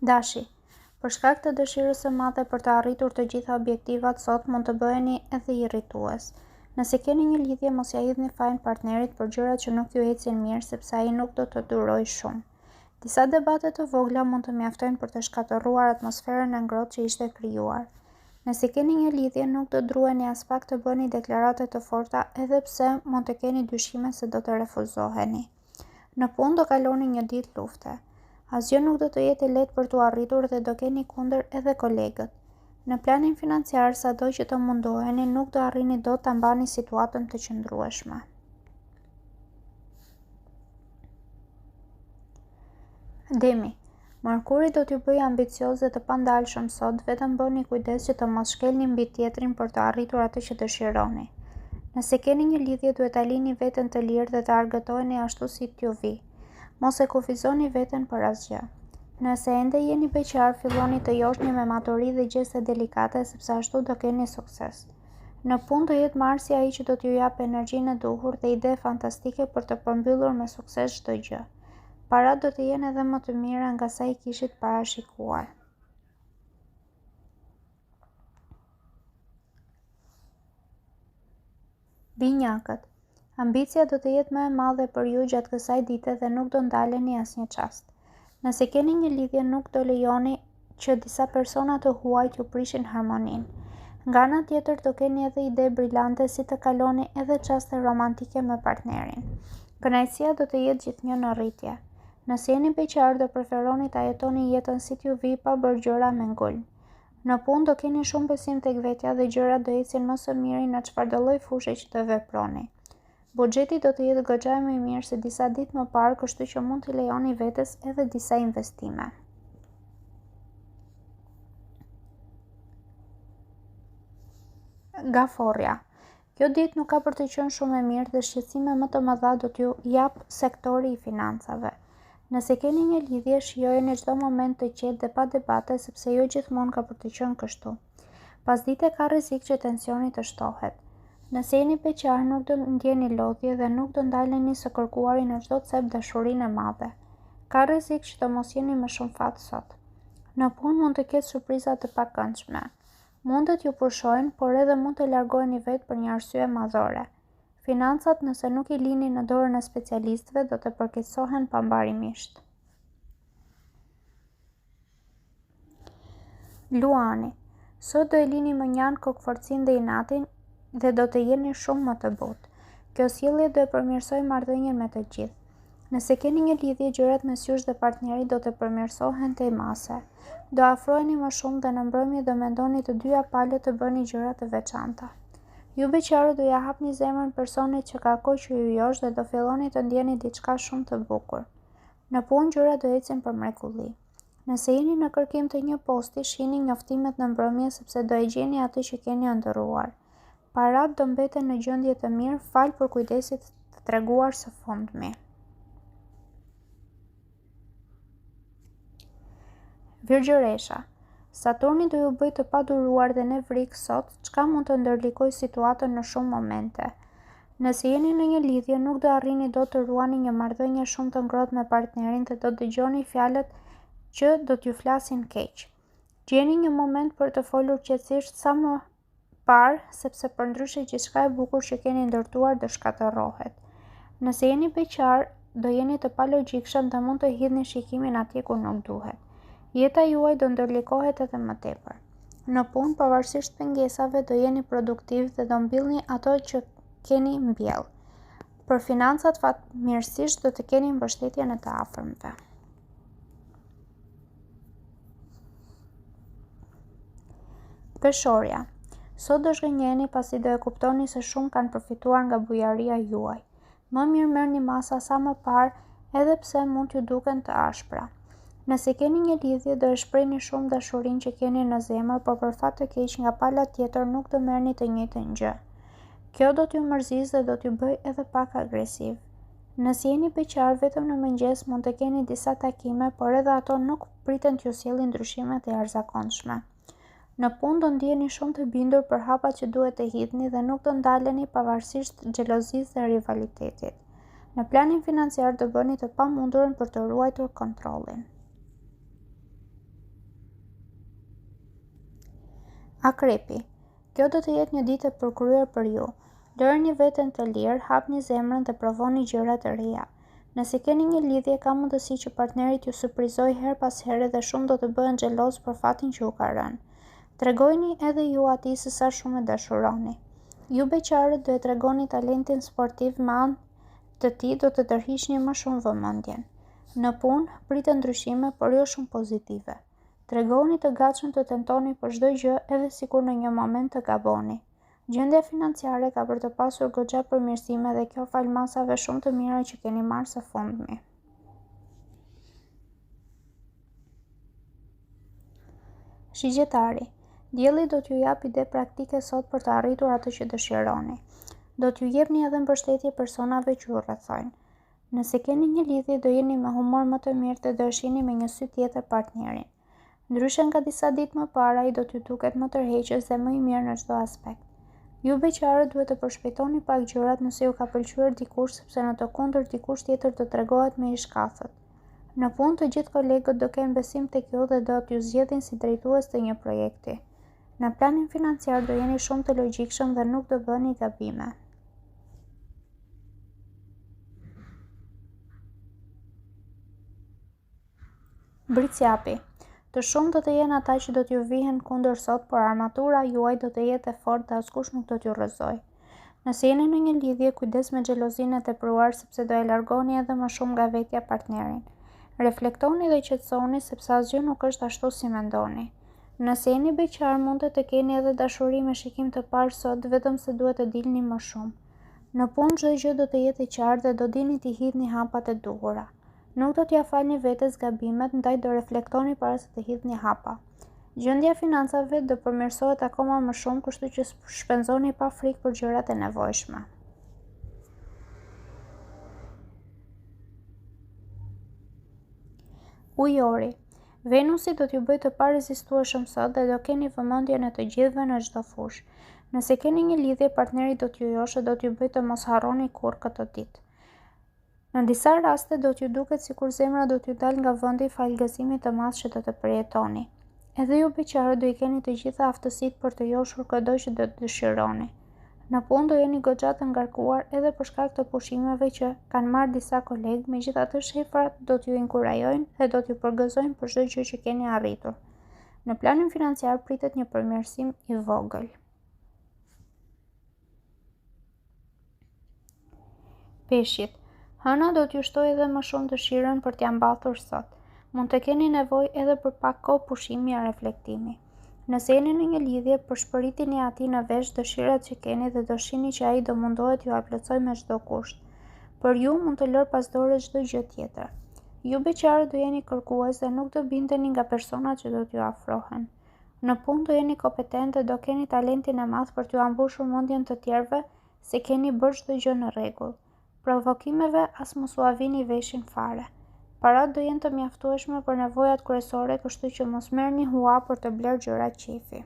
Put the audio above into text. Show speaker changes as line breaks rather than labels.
Dashi, për shkak të dëshirës së madhe për të arritur të gjitha objektivat sot mund të bëheni edhe irritues. Nëse keni një lidhje, mos ja hidhni fajin partnerit për gjërat që nuk ju ecin mirë, sepse ai nuk do të durojë shumë. Disa debate të vogla mund të mjaftojnë për të shkatërruar atmosferën e ngrohtë që ishte krijuar. Nëse keni një lidhje, nuk do druheni as pak të bëni deklarate të forta, edhe pse mund të keni dyshime se do të refuzoheni. Në punë do kaloni një ditë lufte. Asgjë nuk do të jetë lehtë për t'u arritur dhe do keni kundër edhe kolegët. Në planin financiar, sado që të mundoheni, nuk do arrini dot ta mbani situatën të qëndrueshme. Demi, Mërkuri do t'ju bëjë ambicioz dhe të pandalshëm sot, vetëm bëni kujdes që të mos shkelni mbi tjetrin për të arritur atë që dëshironi. Nëse keni një lidhje, duhet ta lini veten të lirë dhe të argëtoheni ashtu si t'ju vi. Mos e kufizoni veten për asgjë. Nëse ende jeni beqar, filloni të joshni me maturi dhe gjeste delikate, sepse ashtu do keni sukses. Në punë do jetë Marsi ai që do t'ju jap energjinë e duhur dhe ide fantastike për të përmbyllur me sukses çdo gjë. Parat do të jenë edhe më të mira nga sa I kishit parashikuar. Binjakët. Ambicia do të jetë më e madhe për ju gjatë kësaj dite dhe nuk do ndaleni asnjë çast. Nëse keni një lidhje, nuk do lejoni që disa persona të huaj t'ju prishin harmoninë. Nga ana tjetër do keni edhe ide brillante si të kaloni edhe çaste romantike me partnerin. Kënaqësia do të jetë gjithnjë në rritje. Nëse jeni beqar, do preferoni ta jetoni jetën si t'ju vi pa bërë gjëra me ngulm. Në punë do keni shumë besim tek vetja dhe gjërat do ecin më së miri në çfarëdo lloj fushë që të veproni. Buxheti do të jetë goxha më I mirë se disa ditë më parë, kështu që mund t'i lejoni vetes edhe disa investime. Gaforja. Kjo ditë nuk ka për të qenë shumë e mirë dhe shqetësime më të mëdha do t'ju jap sektori I financave. Nëse keni një lidhje, shijojeni çdo moment të qetë dhe pa debate, sepse jo gjithmonë ka për të qenë kështu. Pasdite ka rrezik që tensioni të shtohet. Nëse jeni beqar, nuk do ndjeni lodhje dhe nuk do ndaleni së kërkuari në çdo cep dashurinë e madhe. Ka rrezik që të mos jeni me shumë fat sot. Në punë mund të ketë surpriza të pakëndshme. Mundet ju pushojnë, por edhe mund të largoheni vetë për një arsye madhore. Financat, nëse nuk I lini në dorën e specialistëve, do të përkeqësohen pambarimisht. Luani. Sot do e lini mënjan, kokforcinë dhe inatin dhe do të jeni shumë më të butë. Kjo sjellje do e përmirësojë marrëdhënien me të gjithë. Nëse keni një lidhje, gjërat mes jush dhe partnerit do të përmirësohen tej mase. Do afroheni më shumë dhe në mbrëmje do mendoni të dyja palët të bëni gjëra të veçanta. Ju beqarët do ja hapni zemrën personit që ka kohë që ju josh dhe do filloni të ndjeni diçka shumë të bukur. Në punë gjërat do ecin për mrekulli. Nëse jeni në kërkim të një posti, shihni njoftimet në mbrëmje sepse do e gjeni atë që keni ëndërruar. Parat do mbeten në gjendje të mirë, fal për kujdesit të treguar së fundmi. Virgjëresha. Saturni do ju bëjë të paduruar dhe nevrik sot, çka mund të ndërlikojë situatën në shumë momente. Nëse jeni në një lidhje, nuk do arrini dot të ruani një marrëdhënie shumë të ngrohtë me partnerin dhe do dëgjoni fjalët që do t'ju flasin keq. Gjeni një moment për të folur qetësisht sa më parë, sepse përndryshe gjithçka e bukur që keni ndërtuar do shkatërrohet. Nëse jeni beqar, do jeni të palogjikshëm dhe mund të hidhni shikimin atje ku nuk duhet. Jeta juaj do ndërlikohet edhe më tepër. Në punë, pavarësisht pengesave, do jeni produktiv dhe do mbillni ato që keni mbjell. Për financat fatmirësisht do të keni mbështetjen e të afërmve. Peshorja. Sot do zhgënjeni pasi do e kuptoni se shumë kanë përfituar nga bujaria juaj. Më mirë merrni masa sa më parë, edhe pse mund t'ju duken të ashpra. Nëse keni një lidhje, do e shprehni shumë dashurinë që keni në zemër, por për fat të keq nga pala tjetër nuk do merrni të njëjtën gjë. Kjo do t'ju mërzisë dhe do t'ju bëjë edhe pak agresiv. Nëse jeni beqar, vetëm në mëngjes mund të keni disa takime, por edhe ato nuk priten t'ju sjellin ndryshime të jashtëzakonshme. Në punë do ndjeni shumë të bindur për hapat që duhet të hidhni dhe nuk do ndaleni pavarësisht xhelozisë dhe rivalitetit. Në planin financiar do bëni të pamundurën për të ruajtur kontrollin. Akrepi. Kjo do të jetë një ditë e përkryer për ju. Lërni veten të lirë, hapni zemrën dhe provoni gjëra të reja. Nëse keni një lidhje, ka mundësi që partnerit ju surprizoj her pas here dhe shumë do të bëhen xheloz për fatin që u ka rënë. Tregojini edhe ju atij se sa shumë e dashuroni. Ju beqarët do e tregoni talentin sportiv me anë të tij do të tërhiqni më shumë vëmendjen. Në punë, pritet ndryshime, por jo shumë pozitive. Tregoni të gatshëm të tentoni për çdo gjë edhe sikur në një moment të gaboni. Gjendja financiare ka për të pasur goxha përmirësime dhe kjo fal masave shumë të mira që keni marrë së fundmi. Shigjetari. Dielli do t'ju jap ide praktike sot për të arritur atë që dëshironi. Do t'ju jepni edhe mbështetje personave që ju rrethojnë. Nëse keni një lidhje, do jeni me humor më të mirë dhe do e shihni me një sy tjetër partnerin. Ndryshe nga disa ditë më para, ai do t'ju duket më tërheqës dhe më i mirë në çdo aspekt. Ju beqarët duhet të përshpejtoni pak gjërat nëse ju ka pëlqyer dikush, sepse në të kundërt dikush tjetër do tregohet me ish kafët. Në punë, të gjithë kolegët do kenë besim tek ju dhe do t'ju zgjedhin si drejtues të një projekti. Në planin financiar do jeni shumë të logjikshëm dhe nuk do bëni gabime. Bricjapi. Të shumë do të jenë ata që do t'ju vihen kundër sot, por armatura juaj do të jetë e fortë dhe askush nuk do t'ju rrëzojë. Nëse jeni në një lidhje, kujdes me xhelozinë e tepruar sepse do e largoni edhe më shumë nga vetja partnerin. Reflektoni dhe qetësoni sepse asgjë nuk është ashtu si mendoni. Nëse jeni beqar, mund të keni edhe dashuri me shikim të parë sot, vetëm se duhet të dilni më shumë. Në punë çdo gjë do të jetë e qartë dhe do dini t'i hidhni hapat e duhura. Nuk do t'ja falni vetes gabimet, ndaj do reflektoni para se të hidhni hapa. Gjendja e financave do përmirësohet akoma më shumë, kështu që shpenzoni pa frikë për gjërat e nevojshme. Ujori. Venusi do t'ju bëjë të parezistueshëm sot dhe do keni vëmendjen e të gjithëve në çdo fushë. Nëse keni një lidhje, partneri do t'ju joshë do t'ju bëjë të mos harroni kurrë këtë ditë. Në disa raste do t'ju duket sikur zemra do t'ju dalë nga vendi fal gëzimit të madh që do të përjetoni. Edhe ju beqarët do i keni të gjitha aftësitë për të joshur çdo që do të dëshironi. Në punë do jeni goxha të ngarkuar edhe për shkak të pushimeve që kanë marrë disa kolegë, megjithatë shefrat do t'ju inkurajojnë dhe do t'ju përgëzojnë për çdo gjë që keni arritur. Në planin financiar pritet një përmirësim i vogël. Peshqit. Hëna do t'ju shtojë edhe më shumë dëshirën për t'ia mbathur sot. Mund të keni nevojë edhe për pak kohë pushimi e reflektimi. Nëse jeni në një lidhje, përshpëritini atij në vesh dëshirat që keni dhe do shihni që ai do mundohet t'ju plotësojë me çdo kusht. Për ju mund të lër pas dore çdo gjë tjetër. Ju beqarët do jeni kërkues dhe nuk do bindeni nga personat që do t'ju afrohen. Në punë do jeni kompetent dhe do keni talentin e madh për t'ju ambushur mendjen të tjerëve se keni bërë çdo gjë në rregull. Provokimeve as mos u avini veshin fare. Parat do jenë të mjaftueshme për nevojat kryesore, kështu që mos merrni hua për të bler gjëra qefi.